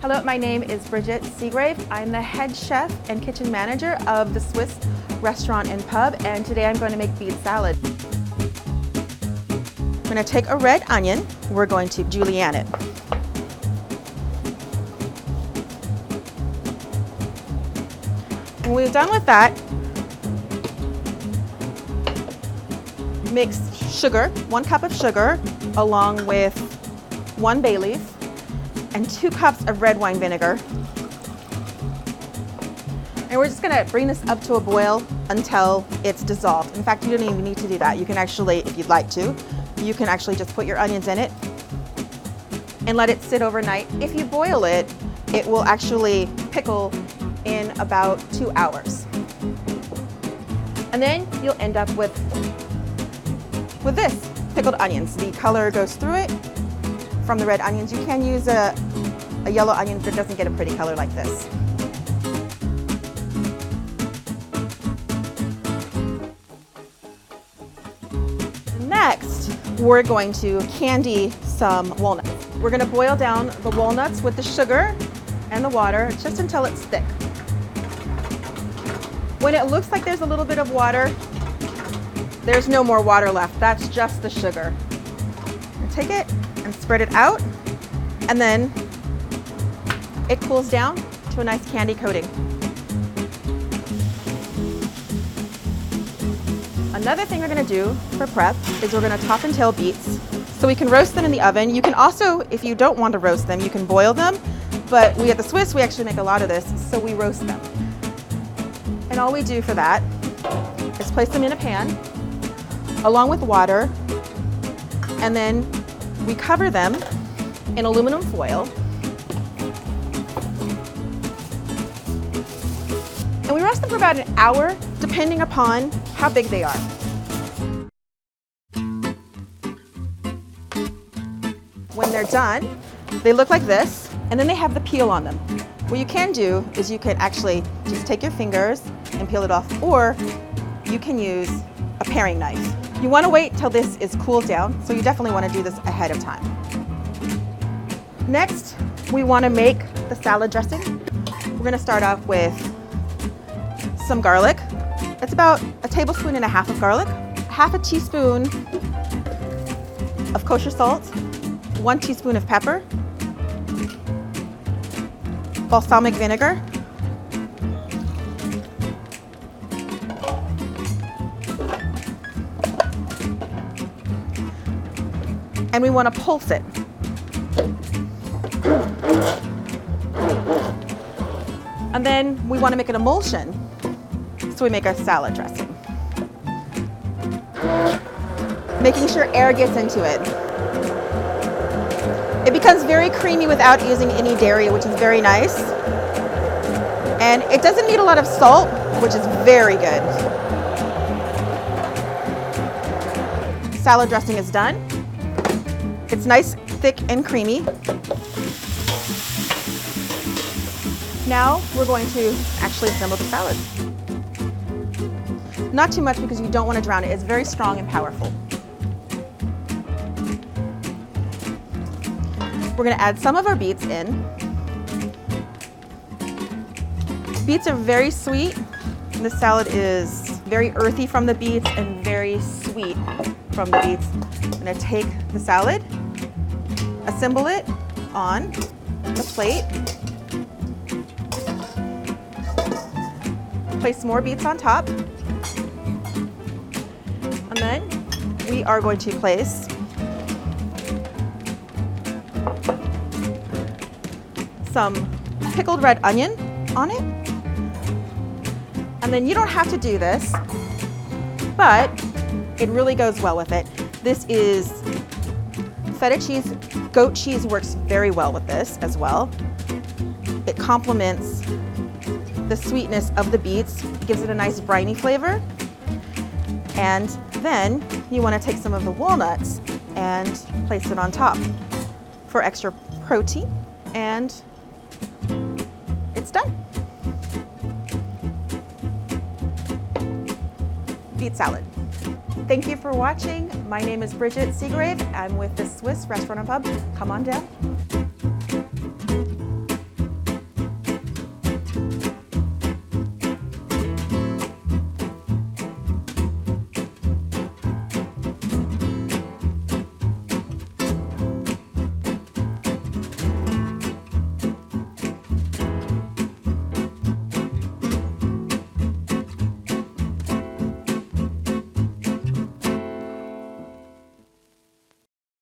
Hello, my name is Bridget Seagrave. I'm the head chef and kitchen manager of the Swiss restaurant and pub, and today I'm going to make beet salad. I'm going to take a red onion. We're going to julienne it. When we're done with that, mix sugar, 1 cup of sugar, along with 1 bay leaf and 2 cups of red wine vinegar. And we're just gonna bring this up to a boil until it's dissolved. In fact, you don't even need to do that. You can actually, if you'd like to, you can actually just put your onions in it and let it sit overnight. If you boil it, it will actually pickle in about 2 hours. And then you'll end up with this, pickled onions. The color goes through it from the red onions. You can use a yellow onion that doesn't get a pretty color like this. Next, we're going to candy some walnuts. We're going to boil down the walnuts with the sugar and the water just until it's thick. When it looks like there's a little bit of water, there's no more water left. That's just the sugar. Take it and spread it out, and then it cools down to a nice candy coating. Another thing we're going to do for prep is we're going to top and tail beets so we can roast them in the oven. You can also, if you don't want to roast them, you can boil them, but we at the Swiss, we actually make a lot of this, so we roast them. And all we do for that is place them in a pan along with water, and then we cover them in aluminum foil. And we roast them for about an hour, depending upon how big they are. When they're done, they look like this, and then they have the peel on them. What you can do is you can actually just take your fingers and peel it off, or you can use a paring knife. You want to wait till this is cooled down, so you definitely want to do this ahead of time. Next, we want to make the salad dressing. We're going to start off with some garlic. It's about 1.5 tablespoons of garlic, 1/2 teaspoon of kosher salt, 1 teaspoon of pepper, balsamic vinegar, and we want to pulse it. And then we want to make an emulsion, so we make a salad dressing. Making sure air gets into it. It becomes very creamy without using any dairy, which is very nice. And it doesn't need a lot of salt, which is very good. Salad dressing is done. It's nice, thick, and creamy. Now we're going to actually assemble the salad. Not too much because you don't want to drown it. It's very strong and powerful. We're going to add some of our beets in. Beets are very sweet. This salad is very earthy from the beets and very sweet from the beets. I'm going to take the salad, assemble it on the plate, place more beets on top, and then we are going to place some pickled red onion on it. And then you don't have to do this, but it really goes well with it. This is feta cheese. Goat cheese works very well with this as well. It complements the sweetness of the beets, gives it a nice briny flavor. And then you want to take some of the walnuts and place it on top for extra protein, and it's done. Beet salad. Thank you for watching. My name is Bridget Seagrave. I'm with the Swiss Restaurant and Pub. Come on down.